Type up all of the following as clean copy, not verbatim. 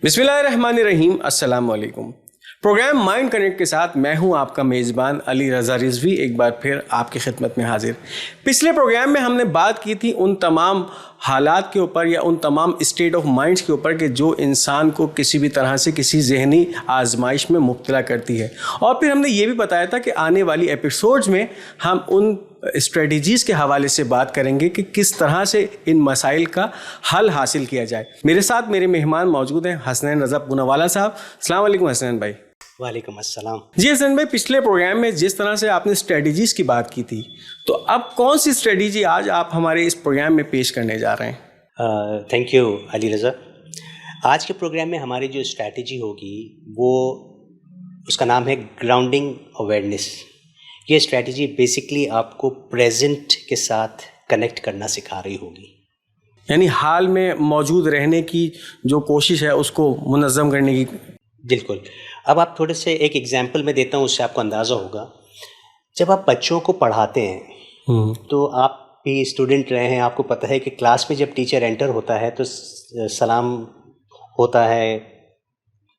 بسم اللہ الرحمن الرحیم. السلام علیکم. پروگرام مائنڈ کنیکٹ کے ساتھ میں ہوں آپ کا میزبان علی رضا رضوی، ایک بار پھر آپ کی خدمت میں حاضر. پچھلے پروگرام میں ہم نے بات کی تھی ان تمام حالات کے اوپر یا ان تمام اسٹیٹ آف مائنڈس کے اوپر کہ جو انسان کو کسی بھی طرح سے کسی ذہنی آزمائش میں مبتلا کرتی ہے، اور پھر ہم نے یہ بھی بتایا تھا کہ آنے والی ایپیسوڈز میں ہم ان اسٹریٹجیز کے حوالے سے بات کریں گے کہ کس طرح سے ان مسائل کا حل حاصل کیا جائے. میرے ساتھ میرے مہمان موجود ہیں حسنین رضا پوناوالا صاحب. السلام علیکم حسنین بھائی. وعلیکم السلام. جی حسن بھائی، پچھلے پروگرام میں جس طرح سے آپ نے اسٹریٹجیز کی بات کی تھی، تو اب کون سی اسٹریٹجی آج آپ ہمارے اس پروگرام میں پیش کرنے جا رہے ہیں؟ Thank you Ali Raza. آج کے پروگرام میں ہماری جو اسٹریٹجی ہوگی وہ اس کا نام ہے گراؤنڈنگ اویئرنیس. یہ اسٹریٹجی بیسکلی آپ کو پریزنٹ کے ساتھ کنیکٹ کرنا سکھا رہی ہوگی، یعنی حال میں موجود رہنے کی جو کوشش ہے اس کو منظم کرنے کی. بالکل. اب آپ تھوڑے سے ایک ایگزامپل میں دیتا ہوں، اس سے آپ کو اندازہ ہوگا. جب آپ بچوں کو پڑھاتے ہیں تو آپ بھی اسٹوڈنٹ رہے ہیں، آپ کو پتہ ہے کہ کلاس میں جب ٹیچر انٹر ہوتا ہے تو سلام ہوتا ہے،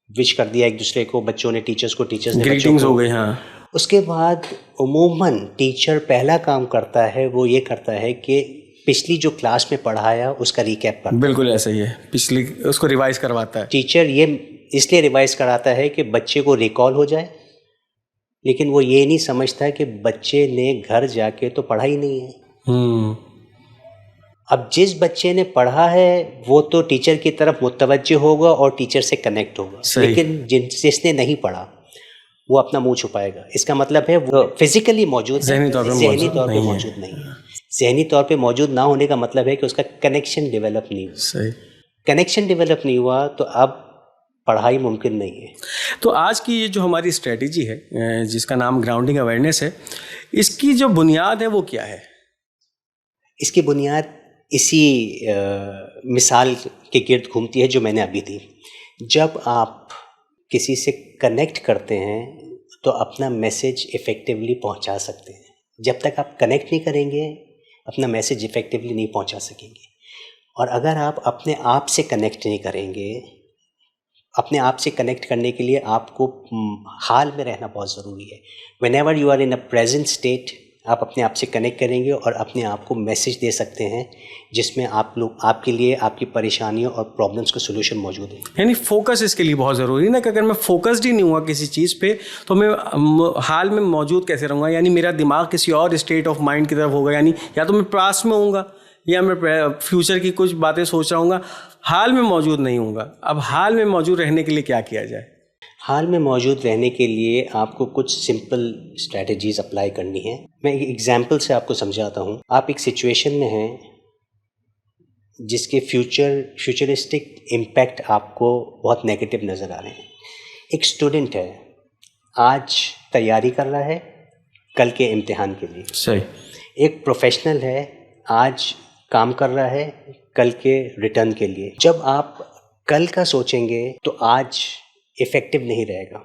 وش کر دیا ایک دوسرے کو، بچوں نے ٹیچرز کو، ٹیچرز نے بچوں کو. ہو گئی. ہاں. اس کے بعد عموماً ٹیچر پہلا کام کرتا ہے وہ یہ کرتا ہے کہ پچھلی جو کلاس میں پڑھایا اس کا ریکیپ کرتا ہے. بالکل ایسا ہی ہے، پچھلی اس کو ریوائز کرواتا ہے. ٹیچر یہ اس لیے ریوائز کراتا ہے کہ بچے کو ریکال ہو جائے، لیکن وہ یہ نہیں سمجھتا کہ بچے نے گھر جا کے تو پڑھا ہی نہیں ہے. اب جس بچے نے پڑھا ہے وہ تو ٹیچر کی طرف متوجہ ہوگا اور ٹیچر سے کنیکٹ ہوگا. لیکن جس نے نہیں پڑھا وہ اپنا منہ چھپائے گا. اس کا مطلب ہے وہ فزیکلی موجود ہے، ذہنی طور پہ موجود نہیں ہے. ذہنی طور پہ موجود نہ ہونے کا مطلب ہے کہ اس کا کنیکشن ڈیولپ نہیں ہوا. کنیکشن ڈیولپ نہیں ہوا تو اب پڑھائی ممکن نہیں ہے. تو آج کی یہ جو ہماری اسٹریٹجی ہے جس کا نام گراؤنڈنگ اویئرنیس ہے، اس کی جو بنیاد ہے وہ کیا ہے؟ اس کی بنیاد اسی مثال کے گرد گھومتی ہے جو میں نے ابھی دی. جب آپ کسی سے کنیکٹ کرتے ہیں تو اپنا میسج افیکٹولی پہنچا سکتے ہیں. جب تک آپ کنیکٹ نہیں کریں گے اپنا میسج افیکٹولی نہیں پہنچا سکیں گے. اور اگر آپ اپنے آپ سے کنیکٹ نہیں کریں گے، اپنے آپ سے کنیکٹ کرنے کے لیے آپ کو حال میں رہنا بہت ضروری ہے. Whenever you are in a present state, آپ اپنے آپ سے کنیکٹ کریں گے اور اپنے آپ کو میسج دے سکتے ہیں جس میں آپ کے لیے آپ کی پریشانیوں اور پرابلمس کا سولوشن موجود ہے. یعنی فوکس اس کے لیے بہت ضروری ہے نا، کہ اگر میں فوکسڈ ہی نہیں ہوا کسی چیز پہ تو میں حال میں موجود کیسے رہوں گا؟ یعنی میرا دماغ کسی اور اسٹیٹ آف مائنڈ کی طرف ہوگا، یعنی یا تو میں پاسٹ میں ہوں گا یا میں فیوچر کی کچھ باتیں سوچ رہا ہوں گا، حال میں موجود نہیں ہوں گا. اب حال میں موجود رہنے کے لیے کیا کیا جائے؟ حال میں موجود رہنے کے لیے آپ کو کچھ سمپل اسٹریٹجیز اپلائی کرنی ہیں. میں ایک ایگزامپل سے آپ کو سمجھاتا ہوں. آپ ایک سچویشن میں ہیں جس کے فیوچرسٹک امپیکٹ آپ کو بہت نیگیٹو نظر آ رہے ہیں. ایک اسٹوڈنٹ ہے، آج تیاری کر رہا ہے کل کے امتحان کے لیے. صحیح. ایک پروفیشنل ہے، آج کام کر رہا ہے کل کے ریٹرن کے لیے. جب آپ کل کا سوچیں گے تو آج افیکٹو نہیں رہے گا.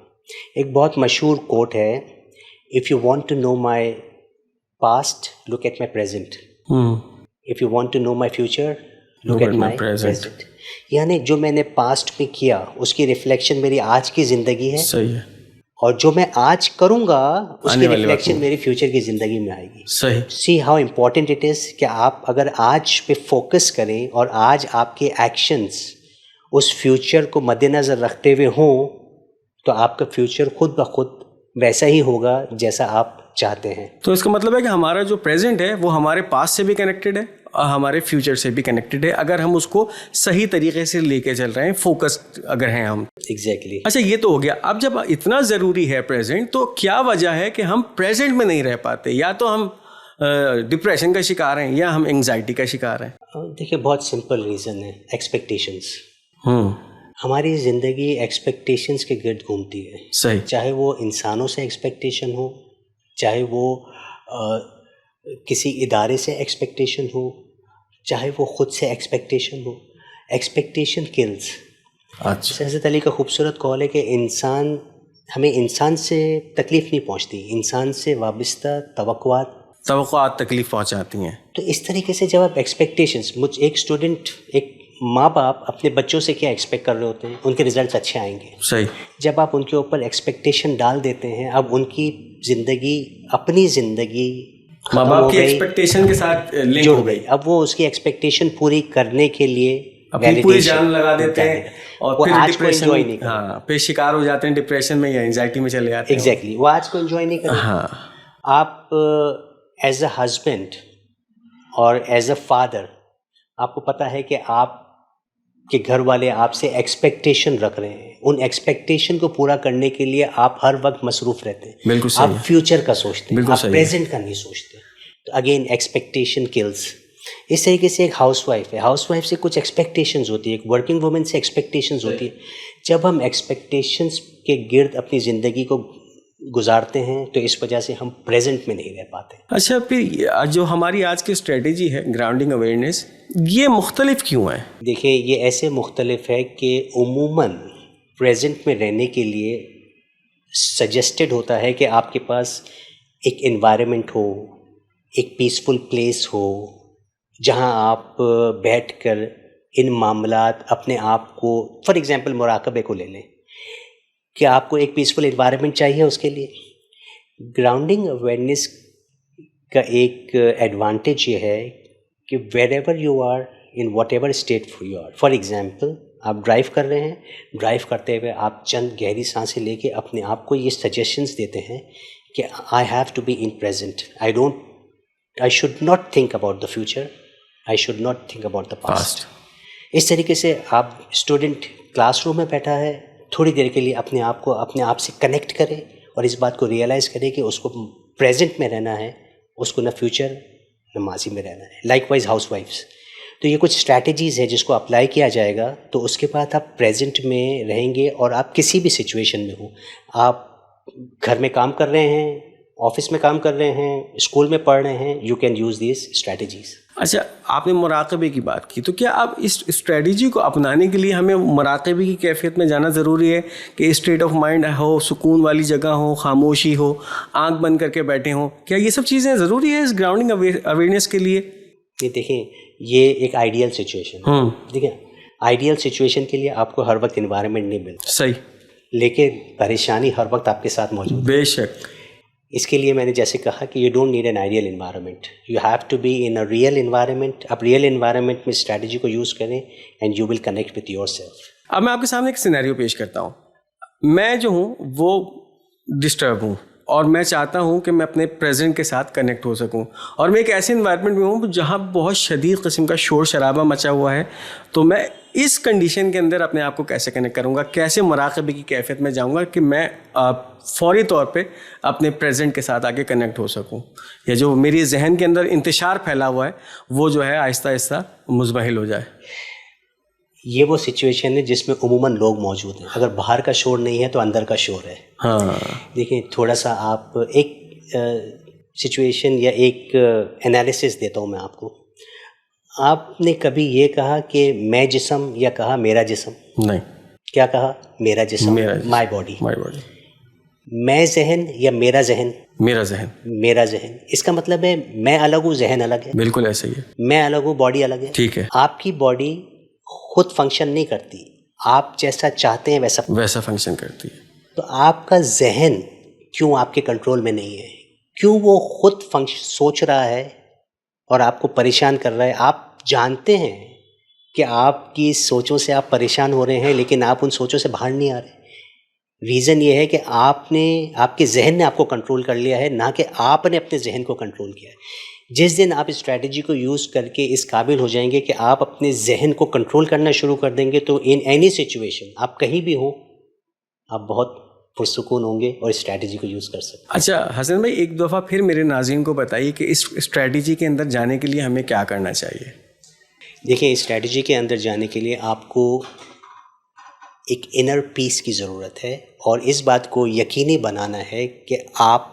ایک بہت مشہور کوٹ ہے، if you want to know my past look at my present, if you want to know my future look at my present. یعنی جو میں نے پاسٹ میں کیا اس کی ریفلیکشن میری آج کی زندگی ہے. صحیح ہے. اور جو میں آج کروں گا اس کی ریفلیکشن میری فیوچر کی زندگی میں آئے گی. صحیح. See how important it is کہ آپ اگر آج پہ فوکس کریں اور آج آپ کے ایکشنز اس فیوچر کو مد نظر رکھتے ہوئے ہوں تو آپ کا فیوچر خود بخود ویسا ہی ہوگا جیسا آپ چاہتے ہیں. تو اس کا مطلب ہے کہ ہمارا جو پریزنٹ ہے وہ ہمارے پاس سے بھی کنیکٹڈ ہے اور ہمارے فیوچر سے بھی کنیکٹڈ ہے، اگر ہم اس کو صحیح طریقے سے لے کے چل رہے ہیں، فوکس اگر ہیں ہم. ایگزیکٹلی. اچھا، یہ تو ہو گیا. اب جب اتنا ضروری ہے پریزنٹ، تو کیا وجہ ہے کہ ہم پریزنٹ میں نہیں رہ پاتے؟ یا تو ہم ڈپریشن کا شکار ہیں یا ہم انگزائٹی کا شکار ہیں. دیکھیے، بہت سمپل ریزن ہے، ایکسپیکٹیشنس. ہماری زندگی ایکسپیکٹیشنس کے گرد گھومتی ہے. صحیح. چاہے وہ انسانوں سے ایکسپیکٹیشن ہو، چاہے وہ کسی ادارے سے ایکسپیکٹیشن ہو، چاہے وہ خود سے ایکسپیکٹیشن ہو. Expectation kills. اچھا. حضرت علی کا خوبصورت قول ہے کہ ہمیں انسان سے تکلیف نہیں پہنچتی، انسان سے وابستہ توقعات تکلیف پہنچاتی ہیں. تو اس طریقے سے جب آپ ایکسپیکٹیشنس، ایک اسٹوڈنٹ، ایک ماں باپ اپنے بچوں سے کیا ایکسپیکٹ کر رہے ہوتے ہیں؟ ان کے رزلٹس اچھے آئیں گے. صحیح. جب آپ ان کے اوپر ایکسپیکٹیشن ڈال دیتے ہیں، اب ان کی زندگی، اپنی زندگی ماں باپ کی ایکسپیکٹیشن کے ساتھ لنک ہو گئی. اب وہ اس کی ایکسپیکٹیشن پوری کرنے کے لیے اپنی پوری جان لگا دیتے ہیں اور وہ پھر آج کو ڈپریشن، انجوائے نہیں کرتے. ہاں، پھر شکار ہو جاتے ہیں ڈپریشن میں یا انزائٹی میں چلے جاتے ہیں. ایگزیکٹلی، وہ آج کو انجوائے نہیں کرتے. ہاں. آپ ایز اے ہسبینڈ اور ایز اے فادر، آپ کو پتہ ہے کہ آپ کے گھر والے آپ سے ایکسپیکٹیشن رکھ رہے ہیں. ان ایکسپیکٹیشن کو پورا کرنے کے لیے آپ ہر وقت مصروف رہتے ہیں. بالکل صحیح. آپ فیوچر کا سوچتے ہیں، آپ صحیح. پریزنٹ کا نہیں سوچتے. تو اگین ایکسپیکٹیشن کلز. اس طریقے سے ایک ہاؤس وائف ہے، ہاؤس وائف سے کچھ ایکسپیکٹیشنز ہوتی ہے، ایک ورکنگ وومن سے ایکسپیکٹیشنز ہوتی ہے. جب ہم ایکسپیکٹیشنز کے گرد اپنی زندگی کو گزارتے ہیں تو اس وجہ سے ہم پریزنٹ میں نہیں رہ پاتے. اچھا، پھر جو ہماری آج کی اسٹریٹجی ہے گراؤنڈنگ اویئرنیس، یہ مختلف کیوں ہے؟ دیکھیں، یہ ایسے مختلف ہے کہ عموماً پریزنٹ میں رہنے کے لیے سجیسٹڈ ہوتا ہے کہ آپ کے پاس ایک انوائرمنٹ ہو، ایک پیسفل پلیس ہو، جہاں آپ بیٹھ کر ان معاملات اپنے آپ کو، فار ایگزامپل مراقبے کو لے لیں کہ آپ کو ایک پیسفل انوائرمنٹ چاہیے. اس کے لیے گراؤنڈنگ اویئرنیس کا ایک ایڈوانٹیج یہ ہے کہ wherever you are, in whatever state you are, for example آپ ڈرائیو کر رہے ہیں، ڈرائیو کرتے ہوئے آپ چند گہری سانسیں لے کے اپنے آپ کو یہ سجیشنز دیتے ہیں کہ I have to be in present, I should not think about the future, I should not think about the past. اس طریقے سے آپ اسٹوڈنٹ کلاس روم میں بیٹھا ہے، تھوڑی دیر کے لیے اپنے آپ کو اپنے آپ سے کنیکٹ کرے اور اس بات کو ریئلائز کرے کہ اس کو پریزنٹ میں رہنا ہے، اس کو نہ فیوچر نہ ماضی میں رہنا ہے. Like wise house wives. تو یہ کچھ اسٹریٹجیز ہے جس کو اپلائی کیا جائے گا تو اس کے بعد آپ پریزنٹ میں رہیں گے. اور آپ کسی بھی سچویشن میں ہوں، آپ گھر میں کام کر رہے ہیں، آفس میں کام کر رہے ہیں، اسکول میں پڑھ رہے ہیں، you can use these strategies. اچھا، آپ نے مراقبے کی بات کی، تو کیا آپ اس اسٹریٹجی کو اپنانے کے لیے ہمیں مراقبے کی کیفیت میں جانا ضروری ہے کہ اسٹیٹ آف مائنڈ ہو، سکون والی جگہ ہو، خاموشی ہو، آنکھ بند کر کے بیٹھے ہوں؟ کیا یہ سب چیزیں ضروری ہے اس گراؤنڈنگ اویئرنیس کے لیے؟ یہ دیکھیں، یہ ایک آئیڈیل سچویشن ہے. دیکھیں، آئیڈیل سچویشن کے لیے آپ کو ہر وقت انوائرمنٹ نہیں ملتا. صحیح. لیکن پریشانی ہر وقت آپ کے ساتھ موجود ہے. بے شک. اس کے لیے میں نے جیسے کہا کہ you don't need an ideal environment, you have to be in a real environment. آپ ریئل انوائرمنٹ میں اسٹریٹجی کو یوز کریں and you will connect with yourself. اب میں آپ کے سامنے ایک سینیریو پیش کرتا ہوں. میں جو ہوں وہ ڈسٹرب ہوں اور میں چاہتا ہوں کہ میں اپنے پریزنٹ کے ساتھ کنیکٹ ہو سکوں، اور میں ایک ایسے انوائرمنٹ میں ہوں جہاں بہت شدید قسم کا شور شرابہ مچا ہوا ہے. تو میں اس کنڈیشن کے اندر اپنے آپ کو کیسے کنیکٹ کروں گا، کیسے مراقبے کی کیفیت میں جاؤں گا کہ میں فوری طور پہ اپنے پریزنٹ کے ساتھ آگے کنیکٹ ہو سکوں، یا جو میری ذہن کے اندر انتشار پھیلا ہوا ہے وہ جو ہے آہستہ آہستہ مزمحل ہو جائے. یہ وہ سچویشن ہے جس میں عموماً لوگ موجود ہیں. اگر باہر کا شور نہیں ہے تو اندر کا شور ہے. ہاں. دیکھیں، تھوڑا سا آپ ایک سچویشن یا ایک انالیسس دیتا ہوں میں آپ کو. آپ نے کبھی یہ کہا کہ میں جسم یا کہا میرا جسم؟ نہیں. کیا کہا؟ میرا جسم، مائی باڈی. میں ذہن یا میرا ذہن؟ میرا ذہن. میرا ذہن. اس کا مطلب ہے میں الگ ہوں، ذہن الگ ہے. بالکل ایسا ہی ہے. میں الگ ہوں، باڈی الگ ہے. ٹھیک ہے. آپ کی باڈی خود فنکشن نہیں کرتی، آپ جیسا چاہتے ہیں ویسا فنکشن کرتی ہے. تو آپ کا ذہن کیوں آپ کے کنٹرول میں نہیں ہے؟ کیوں وہ خود سوچ رہا ہے اور آپ کو پریشان کر رہا ہے؟ آپ جانتے ہیں کہ آپ کی سوچوں سے آپ پریشان ہو رہے ہیں، لیکن آپ ان سوچوں سے باہر نہیں آ رہے. ریزن یہ ہے کہ آپ کے ذہن نے آپ کو کنٹرول کر لیا ہے، نہ کہ آپ نے اپنے ذہن کو کنٹرول کیا ہے. جس دن آپ اسٹریٹجی کو یوز کر کے اس قابل ہو جائیں گے کہ آپ اپنے ذہن کو کنٹرول کرنا شروع کر دیں گے، تو ان اینی سچویشن آپ کہیں بھی ہوں، آپ بہت پرسکون ہوں گے اور اسٹریٹجی کو یوز کر سکتے ہیں. اچھا حسن بھائی، ایک دفعہ پھر میرے ناظرین کو بتائیے کہ اس اسٹریٹجی کے اندر جانے کے لیے ہمیں کیا کرنا چاہیے. دیکھیں، اسٹریٹجی کے اندر جانے کے لیے آپ کو ایک انر پیس کی ضرورت ہے، اور اس بات کو یقینی بنانا ہے کہ آپ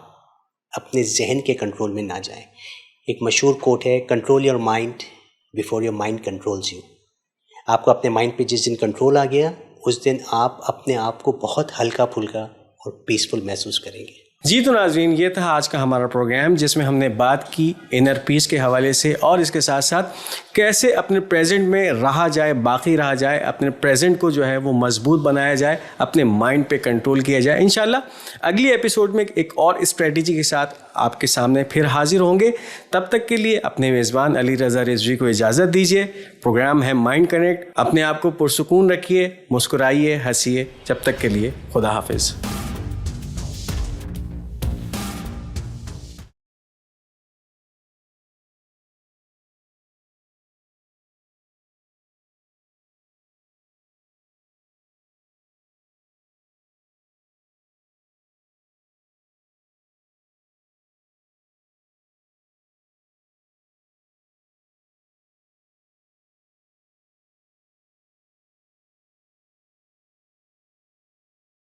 اپنے ذہن کے کنٹرول میں نہ جائیں. ایک مشہور کوٹ ہے، control your mind before your mind controls you. آپ کو اپنے مائنڈ پہ جس دن کنٹرول آ گیا، اس دن آپ اپنے آپ کو بہت ہلکا پھلکا اور پیسفل محسوس کریں گے. جی تو ناظرین، یہ تھا آج کا ہمارا پروگرام جس میں ہم نے بات کی انر پیس کے حوالے سے، اور اس کے ساتھ ساتھ کیسے اپنے پریزنٹ میں رہا جائے، باقی رہا جائے، اپنے پریزنٹ کو جو ہے وہ مضبوط بنایا جائے، اپنے مائنڈ پہ کنٹرول کیا جائے. انشاءاللہ اگلی ایپیسوڈ میں ایک اور اسٹریٹجی کے ساتھ آپ کے سامنے پھر حاضر ہوں گے. تب تک کے لیے اپنے میزبان علی رضا رضوی کو اجازت دیجیے. پروگرام ہے مائنڈ کنیکٹ. اپنے آپ کو پرسکون رکھیے، مسکرائیے، ہنسیے. جب تک کے لیے خدا حافظ.